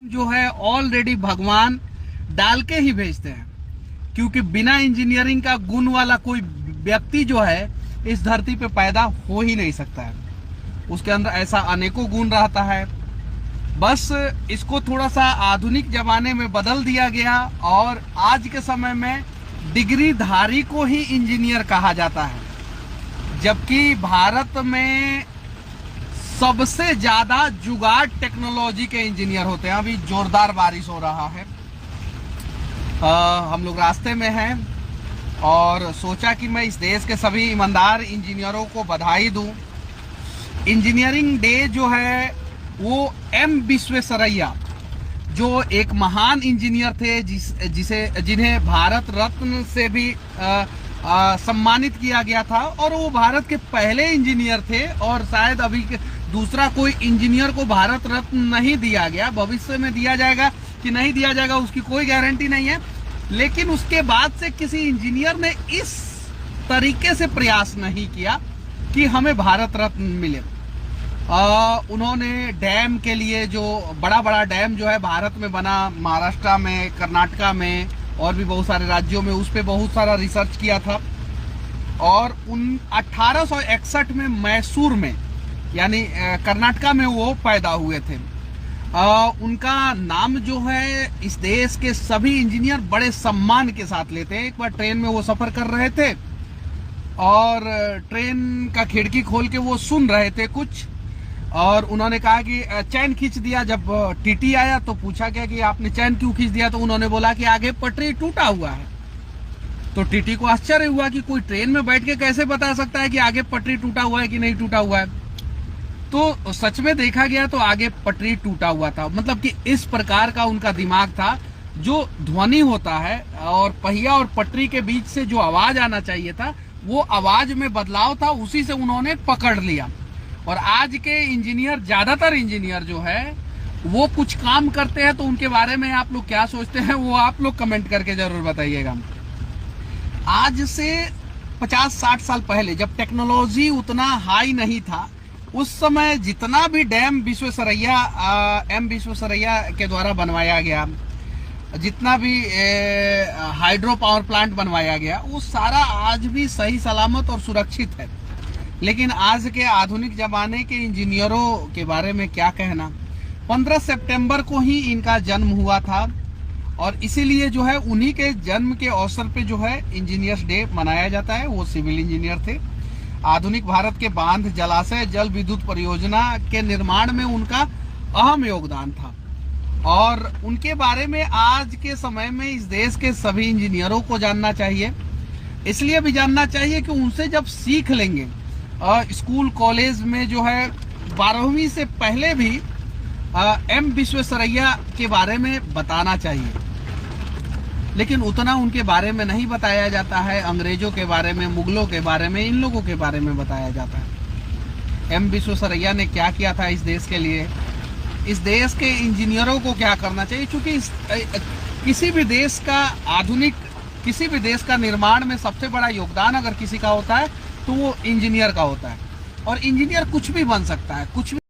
जो है ऑलरेडी भगवान डाल के ही भेजते हैं, क्योंकि बिना इंजीनियरिंग का गुण वाला कोई व्यक्ति जो है इस धरती पे पैदा हो ही नहीं सकता है। उसके अंदर ऐसा अनेकों गुण रहता है। बस इसको थोड़ा सा आधुनिक जमाने में बदल दिया गया और आज के समय में डिग्रीधारी को ही इंजीनियर कहा जाता है, जबकि भारत में सबसे ज्यादा जुगाड़ टेक्नोलॉजी के इंजीनियर होते हैं। अभी जोरदार बारिश हो रहा है, हम लोग रास्ते में हैं और सोचा कि मैं इस देश के सभी ईमानदार इंजीनियरों को बधाई दूं। इंजीनियरिंग डे जो है वो एम विश्वेश्वरैया, जो एक महान इंजीनियर थे जिन्हें भारत रत्न से भी सम्मानित किया गया था, और वो भारत के पहले इंजीनियर थे और शायद अभी दूसरा कोई इंजीनियर को भारत रत्न नहीं दिया गया। भविष्य में दिया जाएगा कि नहीं दिया जाएगा उसकी कोई गारंटी नहीं है, लेकिन उसके बाद से किसी इंजीनियर ने इस तरीके से प्रयास नहीं किया कि हमें भारत रत्न मिले। उन्होंने डैम के लिए, जो बड़ा बड़ा डैम जो है भारत में बना, महाराष्ट्र में, कर्नाटका में और भी बहुत सारे राज्यों में, उस पर बहुत सारा रिसर्च किया था। और 1861 में मैसूर में, यानी कर्नाटका में वो पैदा हुए थे। उनका नाम जो है इस देश के सभी इंजीनियर बड़े सम्मान के साथ लेते हैं। एक बार ट्रेन में वो सफ़र कर रहे थे और ट्रेन का खिड़की खोल के वो सुन रहे थे कुछ, और उन्होंने कहा कि चैन खींच दिया। जब टीटी आया तो पूछा गया कि आपने चैन क्यों खींच दिया, तो उन्होंने बोला कि आगे पटरी टूटा हुआ है। तो टीटी को आश्चर्य हुआ कि कोई ट्रेन में बैठ के कैसे बता सकता है कि आगे पटरी टूटा हुआ है कि नहीं टूटा हुआ है। तो सच में देखा गया तो आगे पटरी टूटा हुआ था। मतलब कि इस प्रकार का उनका दिमाग था। जो ध्वनि होता है और पहिया और पटरी के बीच से जो आवाज आना चाहिए था, वो आवाज में बदलाव था, उसी से उन्होंने पकड़ लिया। और आज के इंजीनियर, ज्यादातर इंजीनियर जो है वो कुछ काम करते हैं, तो उनके बारे में आप लोग क्या सोचते हैं वो आप लोग कमेंट करके जरूर बताइएगा। आज से 50-60 साल पहले जब टेक्नोलॉजी उतना हाई नहीं था, उस समय जितना भी डैम विश्वेश्वरैया, एम विश्वेश्वरैया के द्वारा बनवाया गया, जितना भी हाइड्रो पावर प्लांट बनवाया गया, वो सारा आज भी सही सलामत और सुरक्षित है। लेकिन आज के आधुनिक जमाने के इंजीनियरों के बारे में क्या कहना। 15 सितंबर को ही इनका जन्म हुआ था और इसीलिए जो है उन्हीं के जन्म के अवसर पे जो है इंजीनियर्स डे मनाया जाता है। वो सिविल इंजीनियर थे। आधुनिक भारत के बांध, जलाशय, जल विद्युत परियोजना के निर्माण में उनका अहम योगदान था और उनके बारे में आज के समय में इस देश के सभी इंजीनियरों को जानना चाहिए। इसलिए भी जानना चाहिए कि उनसे जब सीख लेंगे, स्कूल कॉलेज में जो है 12वीं से पहले भी एम विश्वेश्वरैया के बारे में बताना चाहिए, लेकिन उतना उनके बारे में नहीं बताया जाता है। अंग्रेजों के बारे में, मुगलों के बारे में, इन लोगों के बारे में बताया जाता है। एम विश्वेश्वरैया ने क्या किया था इस देश के लिए, इस देश के इंजीनियरों को क्या करना चाहिए। क्योंकि किसी भी देश का किसी भी देश का निर्माण में सबसे बड़ा योगदान अगर किसी का होता है तो वो इंजीनियर का होता है। और इंजीनियर कुछ भी बन सकता है, कुछ भी